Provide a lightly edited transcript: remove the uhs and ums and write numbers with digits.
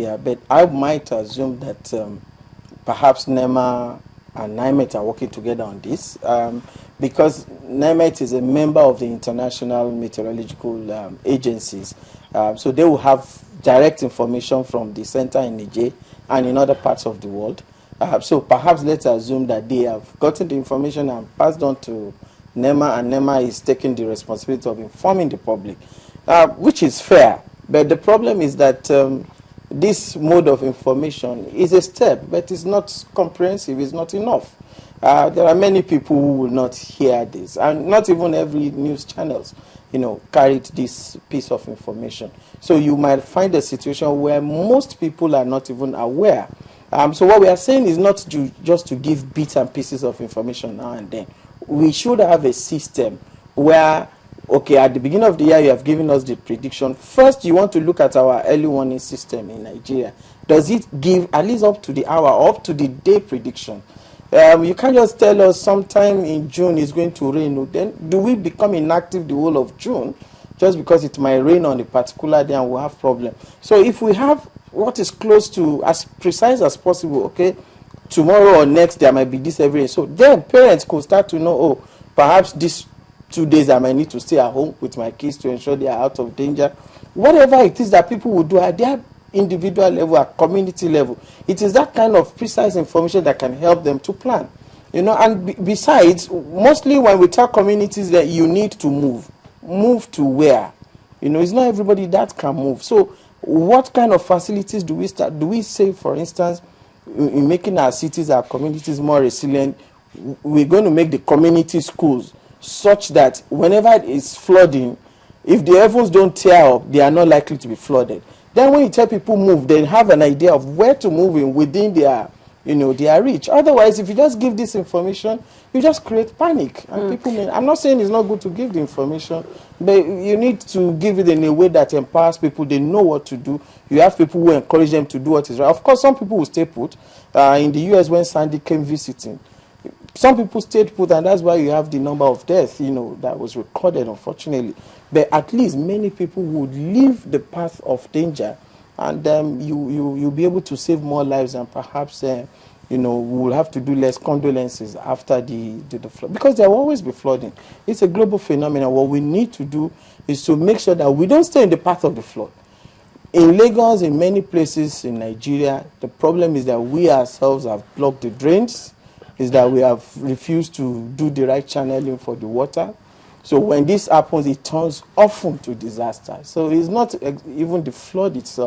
Yeah, but I might assume that perhaps NEMA and NIMET are working together on this, because NIMET is a member of the International Meteorological Agencies. So they will have direct information from the center in Niger and in other parts of the world. So perhaps let's assume that they have gotten the information and passed on to NEMA, and NEMA is taking the responsibility of informing the public, which is fair. But the problem is that this mode of information is a step, but it's not comprehensive, it's not enough. There are many people who will not hear this, and not even every news channels, carried this piece of information. So you might find a situation where most people are not even aware. So what we are saying is not just to give bits and pieces of information now and then. We should have a system where, okay, at the beginning of the year, you have given us the prediction. First, you want to look at our early warning system in Nigeria. Does it give at least up to the hour, up to the day prediction? You can't just tell us sometime in June it's going to rain. Then do we become inactive the whole of June just because it might rain on a particular day and we'll have problem? So if we have what is close to as precise as possible, okay, tomorrow or next there might be this every day. So then parents could start to know, oh, perhaps this 2 days I might need to stay at home with my kids to ensure they are out of danger. Whatever it is that people will do at their individual level, at community level, it is that kind of precise information that can help them to plan. And besides, mostly when we tell communities that you need to move to where? It's not everybody that can move. So what kind of facilities do we start? Do we say, for instance, in making our cities, our communities more resilient, we're going to make the community schools such that whenever it is flooding, if the heavens don't tear up, they are not likely to be flooded. Then when you tell people move, they have an idea of where to move in within their, their reach. Otherwise, if you just give this information, you just create panic. And people I'm not saying it's not good to give the information, but you need to give it in a way that empowers people. They know what to do. You have people who encourage them to do what is right. Of course, some people will stay put. In the US, when Sandy came visiting, some people stayed put, and that's why you have the number of deaths, that was recorded, unfortunately. But at least many people would leave the path of danger, and you'll be able to save more lives, and perhaps, we'll have to do less condolences after the flood, because there will always be flooding. It's a global phenomenon. What we need to do is to make sure that we don't stay in the path of the flood. In Lagos, in many places in Nigeria, the problem is that we ourselves have blocked the drains, is that we have refused to do the right channeling for the water. So when this happens, it turns often to disaster. So it's not even the flood itself.